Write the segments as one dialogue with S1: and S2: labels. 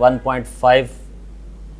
S1: 1.5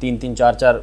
S1: 3-3, 4-4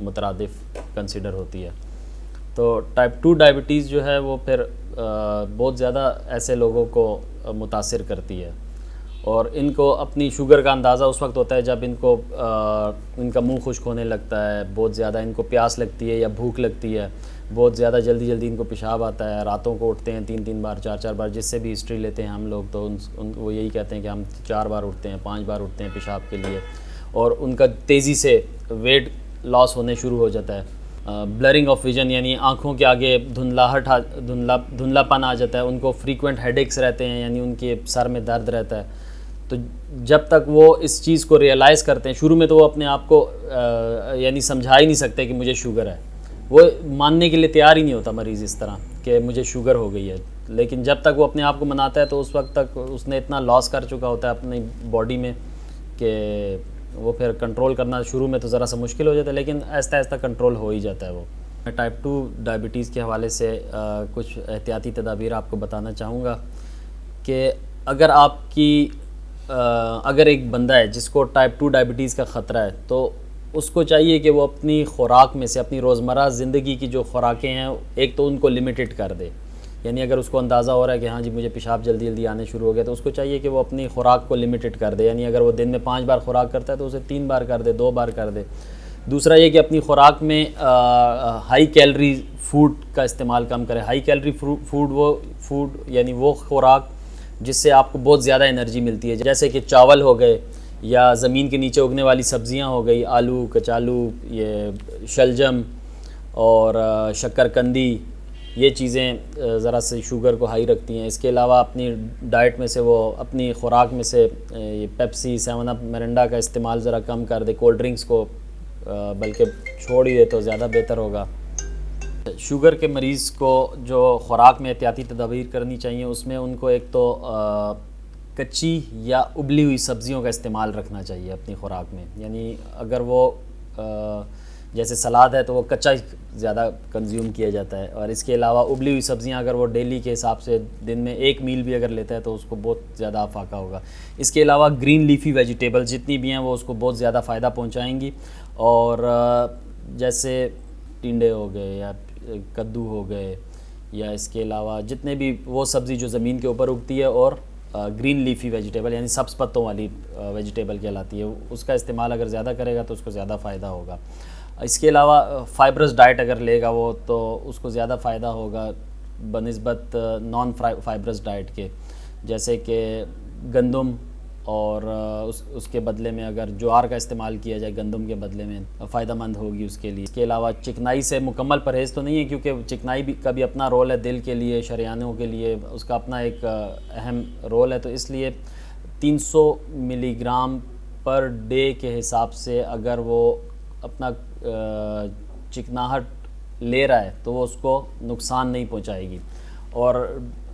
S1: مترادف کنسیڈر ہوتی ہے. تو ٹائپ 2 ڈائبٹیز جو ہے وہ پھر بہت زیادہ ایسے لوگوں کو متاثر کرتی ہے, اور ان کو اپنی شوگر کا اندازہ اس وقت ہوتا ہے جب ان کو ان کا منہ خشک ہونے لگتا ہے, بہت زیادہ ان کو پیاس لگتی ہے یا بھوک لگتی ہے, بہت زیادہ جلدی ان کو پیشاب آتا ہے, راتوں کو اٹھتے ہیں 3 بار 4 بار, جس سے بھی ہسٹری لیتے ہیں ہم لوگ تو وہ یہی کہتے ہیں کہ ہم 4 بار اٹھتے ہیں 5 بار اٹھتے ہیں پیشاب کے لیے, اور ان کا تیزی سے ویٹ لاس ہونے شروع ہو جاتا ہے. بلرنگ آف ویژن یعنی آنکھوں کے آگے دھندلا پن آ جاتا ہے, ان کو فریکوینٹ ہیڈ ایکس رہتے ہیں, یعنی ان کے سر میں درد رہتا ہے. تو جب تک وہ اس چیز کو ریئلائز کرتے ہیں, شروع میں تو وہ اپنے آپ کو یعنی سمجھا ہی نہیں سکتے کہ مجھے شوگر ہے, وہ ماننے کے لیے تیار ہی نہیں ہوتا مریض اس طرح کہ مجھے شوگر ہو گئی ہے. لیکن جب تک وہ اپنے آپ کو مناتا ہے تو اس وقت تک اس نے اتنا لاس کر چکا ہوتا ہے اپنی باڈی میں کہ وہ پھر کنٹرول کرنا شروع میں تو ذرا سا مشکل ہو جاتا ہے, لیکن آہستہ آہستہ کنٹرول ہو ہی جاتا ہے وہ. میں ٹائپ 2 ڈائبٹیز کے حوالے سے کچھ احتیاطی تدابیر آپ کو بتانا چاہوں گا کہ اگر ایک بندہ ہے جس کو ٹائپ 2 ڈائبٹیز کا خطرہ ہے تو اس کو چاہیے کہ وہ اپنی خوراک میں سے, اپنی روزمرہ زندگی کی جو خوراکیں ہیں ایک تو ان کو لمیٹڈ کر دے. یعنی اگر اس کو اندازہ ہو رہا ہے کہ ہاں جی مجھے پیشاب جلدی آنے شروع ہو گیا, تو اس کو چاہیے کہ وہ اپنی خوراک کو لمیٹڈ کر دے. یعنی اگر وہ دن میں 5 بار خوراک کرتا ہے تو اسے 3 بار کر دے, 2 بار کر دے. دوسرا یہ کہ اپنی خوراک میں ہائی کیلری فوڈ کا استعمال کم کرے. ہائی کیلری فوڈ یعنی وہ خوراک جس سے آپ کو بہت زیادہ انرجی ملتی ہے, جیسے کہ چاول ہو گئے یا زمین کے نیچے اگنے والی سبزیاں ہو گئی, آلو, کچالو, یہ شلجم اور شکر قندی, یہ چیزیں ذرا سے شوگر کو ہائی رکھتی ہیں. اس کے علاوہ اپنی ڈائٹ میں سے وہ اپنی خوراک میں سے یہ پیپسی, 7 اپ, مرنڈا کا استعمال ذرا کم کر دے, کولڈ ڈرنکس کو بلکہ چھوڑ ہی دے تو زیادہ بہتر ہوگا. شوگر کے مریض کو جو خوراک میں احتیاطی تدابیر کرنی چاہیے اس میں ان کو ایک تو کچی یا ابلی ہوئی سبزیوں کا استعمال رکھنا چاہیے اپنی خوراک میں. یعنی اگر وہ جیسے سلاد ہے تو وہ کچا ہی زیادہ کنزیوم کیا جاتا ہے, اور اس کے علاوہ ابلی ہوئی سبزیاں اگر وہ ڈیلی کے حساب سے دن میں 1 میل بھی اگر لیتا ہے تو اس کو بہت زیادہ افاقہ ہوگا. اس کے علاوہ گرین لیفی ویجیٹیبل جتنی بھی ہیں وہ اس کو بہت زیادہ فائدہ پہنچائیں گی, اور جیسے ٹنڈے ہو گئے یا کدو ہو گئے, یا اس کے علاوہ جتنے بھی وہ سبزی جو زمین کے اوپر اگتی ہے اور گرین لیفی ویجیٹیبل یعنی سبز پتوں والی ویجیٹیبل کہلاتی ہے, اس کا استعمال اگر زیادہ کرے گا تو اس کو زیادہ فائدہ ہوگا. اس کے علاوہ فائبرس ڈائٹ اگر لے گا وہ تو اس کو زیادہ فائدہ ہوگا بنسبت نان فائبرس ڈائٹ کے, جیسے کہ گندم, اور اس کے بدلے میں اگر جوار کا استعمال کیا جائے گندم کے بدلے میں فائدہ مند ہوگی اس کے لیے. اس کے علاوہ چکنائی سے مکمل پرہیز تو نہیں ہے کیونکہ چکنائی کا بھی اپنا رول ہے دل کے لیے, شریانوں کے لیے اس کا اپنا ایک اہم رول ہے, تو اس لیے 300 ملی گرام پر ڈے کے حساب سے اگر وہ اپنا چکناہٹ لے رہا ہے تو وہ اس کو نقصان نہیں پہنچائے گی. اور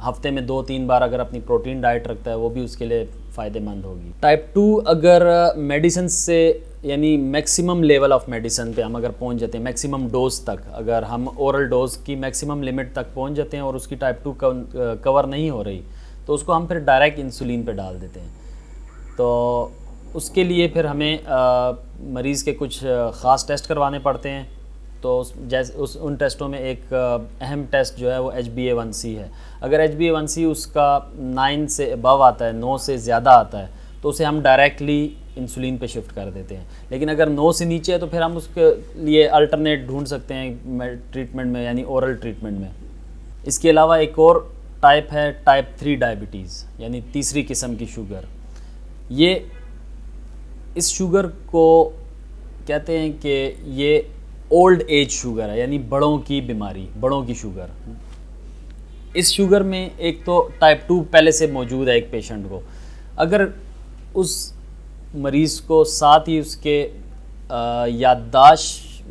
S1: ہفتے میں 2-3 بار اگر اپنی پروٹین ڈائٹ رکھتا ہے وہ بھی اس کے لیے فائدہ مند ہوگی. ٹائپ 2 اگر میڈیسن سے یعنی میکسیمم لیول آف میڈیسن پہ ہم اگر پہنچ جاتے ہیں, میکسیمم ڈوز تک, اگر ہم اورل ڈوز کی میکسیمم لمٹ تک پہنچ جاتے ہیں اور اس کی ٹائپ 2 کور نہیں ہو رہی تو اس کو ہم پھر ڈائریکٹ انسولین پہ ڈال دیتے ہیں. تو اس کے لیے پھر ہمیں مریض کے کچھ خاص ٹیسٹ کروانے پڑتے ہیں. تو ان ٹیسٹوں میں ایک اہم ٹیسٹ جو ہے وہ HbA1c ہے. اگر HbA1c اس کا 9 سے ابو آتا ہے, 9 سے زیادہ آتا ہے, تو اسے ہم ڈائریکٹلی انسولین پہ شفٹ کر دیتے ہیں. لیکن اگر 9 سے نیچے ہے تو پھر ہم اس کے لیے الٹرنیٹ ڈھونڈ سکتے ہیں ٹریٹمنٹ میں, یعنی اورل ٹریٹمنٹ میں. اس کے علاوہ ایک اور ٹائپ ہے ٹائپ 3 ڈائبٹیز, یعنی تیسری قسم کی شوگر. یہ اس شوگر کو کہتے ہیں کہ یہ اولڈ ایج شوگر ہے, یعنی بڑوں کی بیماری, بڑوں کی شوگر. اس شوگر میں ایک تو ٹائپ 2 پہلے سے موجود ہے ایک پیشنٹ کو, اگر اس مریض کو ساتھ ہی اس کے یادداشت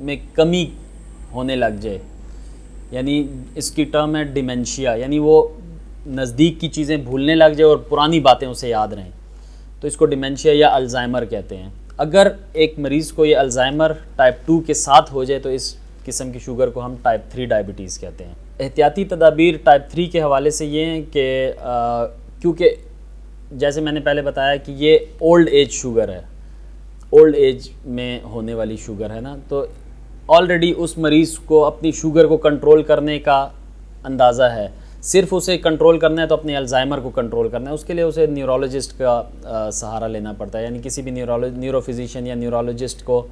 S1: میں کمی ہونے لگ جائے, یعنی اس کی ٹرم ہے ڈیمنشیا, یعنی وہ نزدیک کی چیزیں بھولنے لگ جائے اور پرانی باتیں اسے یاد رہیں, تو اس کو ڈیمنشیا یا الزائمر کہتے ہیں. اگر ایک مریض کو یہ الزائمر ٹائپ 2 کے ساتھ ہو جائے تو اس قسم کی شوگر کو ہم ٹائپ 3 ڈائبٹیز کہتے ہیں. احتیاطی تدابیر ٹائپ 3 کے حوالے سے یہ ہیں کہ کیونکہ جیسے میں نے پہلے بتایا کہ یہ اولڈ ایج شوگر ہے. اولڈ ایج میں ہونے والی شوگر ہے نا، تو آلریڈی اس مریض کو اپنی شوگر کو کنٹرول کرنے کا اندازہ ہے، صرف اسے کنٹرول کرنا ہے تو اپنے الزائمر کو کنٹرول کرنا ہے، اس کے لیے اسے نیورولوجسٹ کا سہارا لینا پڑتا ہے، یعنی کسی بھی نیورو فزیشین یا نیورولوجسٹ کو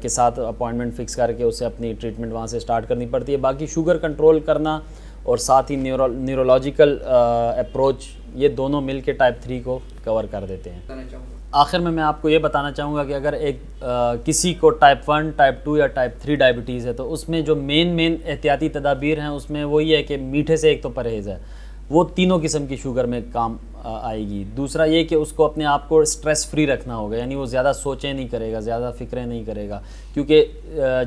S1: کے ساتھ اپوائنٹمنٹ فکس کر کے اسے اپنی ٹریٹمنٹ وہاں سے سٹارٹ کرنی پڑتی ہے۔ باقی شوگر کنٹرول کرنا اور ساتھ ہی نیورولوجیکل اپروچ، یہ دونوں مل کے ٹائپ 3 کو کور کر دیتے ہیں۔ آخر میں آپ کو یہ بتانا چاہوں گا کہ اگر کسی کو ٹائپ 1، ٹائپ 2 یا ٹائپ 3 ڈائبٹیز ہے تو اس میں جو مین احتیاطی تدابیر ہیں اس میں وہی ہے کہ میٹھے سے ایک تو پرہیز ہے، وہ تینوں قسم کی شوگر میں کام آئے گی۔ دوسرا یہ کہ اس کو اپنے آپ کو سٹریس فری رکھنا ہوگا، یعنی وہ زیادہ سوچیں نہیں کرے گا، زیادہ فکریں نہیں کرے گا، کیونکہ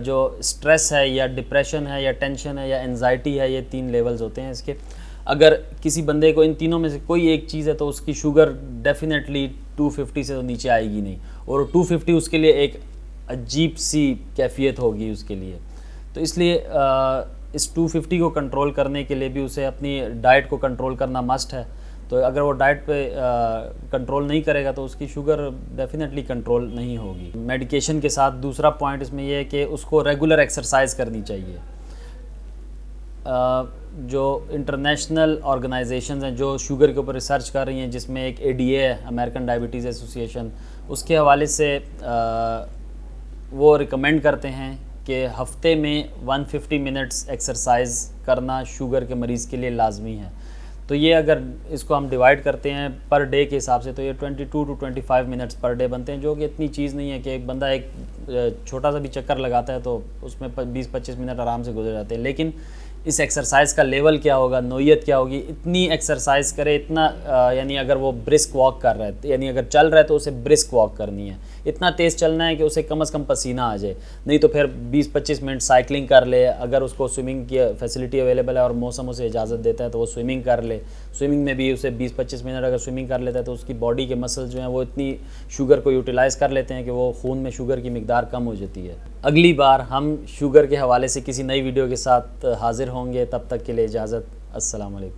S1: جو سٹریس ہے یا ڈپریشن ہے یا ٹینشن ہے یا انزائٹی ہے، یہ 3 لیولز ہوتے ہیں اس کے۔ اگر کسی بندے کو ان تینوں میں سے کوئی ایک چیز ہے تو اس کی شوگر ڈیفینیٹلی 250 سے تو نیچے آئے گی نہیں، اور 250 اس کے لیے ایک عجیب سی کیفیت ہوگی اس کے لیے۔ تو اس لیے اس 250 کو کنٹرول کرنے کے لیے بھی اسے اپنی ڈائٹ کو کنٹرول کرنا مسٹ ہے، تو اگر وہ ڈائٹ پہ کنٹرول نہیں کرے گا تو اس کی شوگر ڈیفینیٹلی کنٹرول نہیں ہوگی۔ میڈیکیشن کے ساتھ دوسرا پوائنٹ اس میں یہ ہے کہ اس کو ریگولر ایکسرسائز کرنی چاہیے۔ جو انٹرنیشنل آرگنائزیشنز ہیں جو شوگر کے اوپر ریسرچ کر رہی ہیں، جس میں ایک ADA ہے، امریکن ڈائبٹیز ایسوسیشن، اس کے حوالے سے وہ ریکمینڈ کرتے ہیں کہ ہفتے میں 150 منٹس ایکسرسائز کرنا شوگر کے مریض کے لیے لازمی ہے۔ تو یہ اگر اس کو ہم ڈیوائڈ کرتے ہیں پر ڈے کے حساب سے تو یہ 22 to 25 منٹس پر ڈے بنتے ہیں، جو کہ اتنی چیز نہیں ہے کہ ایک بندہ ایک چھوٹا سا بھی چکر لگاتا ہے تو اس میں 20-25 منٹ آرام سے گزر جاتے ہیں۔ لیکن اس ایکسرسائز کا لیول کیا ہوگا، نوعیت کیا ہوگی، اتنی ایکسرسائز کرے، اتنا یعنی اگر وہ برسک واک کر رہا ہے، یعنی اگر چل رہا ہے تو اسے برسک واک کرنی ہے، اتنا تیز چلنا ہے کہ اسے کم از کم پسینہ آ جائے، نہیں تو پھر 20-25 منٹ سائیکلنگ کر لے، اگر اس کو سوئمنگ کی فیسلٹی اویلیبل ہے اور موسم اسے اجازت دیتا ہے تو وہ سوئمنگ کر لے۔ سوئمنگ میں بھی اسے 20-25 منٹ اگر سوئمنگ کر لیتا ہے تو اس کی باڈی کے مسلز جو ہیں وہ اتنی شوگر کو یوٹیلائز کر لیتے ہیں کہ وہ خون میں شوگر کی مقدار کم ہو جاتی ہے۔ اگلی بار ہم شوگر کے حوالے سے کسی نئی ویڈیو کے ساتھ حاضر ہوں گے، تب تک کے لیے اجازت، السلام علیکم۔